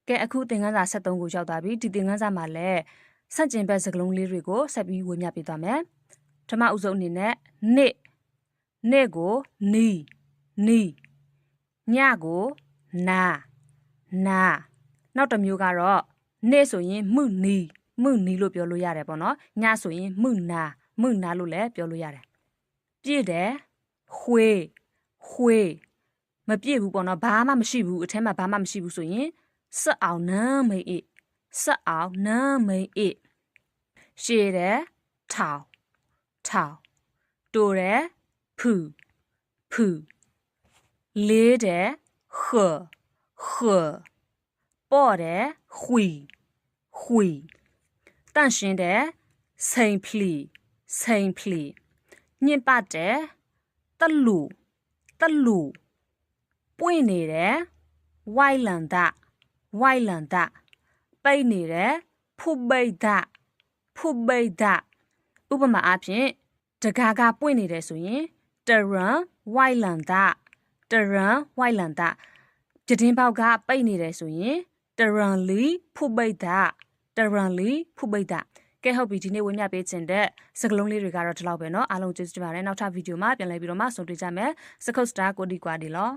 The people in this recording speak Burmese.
ကဲအခုသင်ခန်းစာ73ကိုရောက်သွားပြီဒီသင်ခန်းစာမှာလည်းဆန့်ကျင်ဘက်စကားလုံးလေးတွေကိုဆက်ပြီးဝေမျှပေးသွားမယ်ပထမအုပ်စုအနေနဲ့နေ့ကိုနီညကိုနာနောက်တစ်မျိုးကတော့နေ့ဆိုရင်မှုနီလို့ပြောလို့ရတယ်ပေါ့နော်ညဆိုရင်မှုနာလို့လည်းပြောလို့ရတယ်ပြည့်တယ်ခွေမပြည့်ဘူးပေါ့နော်ဘာမှမရှိဘူးအထဲမှာဘာမှမရှိဘူးဆိုရင်စက်အောင်နမ်းမိတ်ရှည်တယ်ထောင်တိုတယ်ဖူလေးတယ်呵ပေါ့တယ်ခွီတန့်ရှင်းတယ်စိန်ဖလီညစ်ပတ်တယ်တလူပွင့်နေတယ်ဝိုင်လန်တာပိတ်နေတယ်ဖုပိတ်တာဥပမာအားဖြင့်တကားကပွင့်နေတယ်ဆိုရင်တရန်ဝိုင်လန်တာကြတင်းပေါက်ကပိတ်နေတယ်ဆိုရင်တရန်လီဖုပိတ်တာကဲဟုတ်ပြီဒီနေ့ဝေမျှပေးခြင်းတဲ့စကားလုံးလေးတွေကတော့ဒီလောက်ပဲเนาะအားလုံးကျေးဇူးတင်ပါတယ်နောက်ထပ်ဗီဒီယိုမှာပြန်လည်ပြီးတော့မှဆုံတွေ့ကြမယ်စကုတ်စတာကိုဒီကွာဒီလော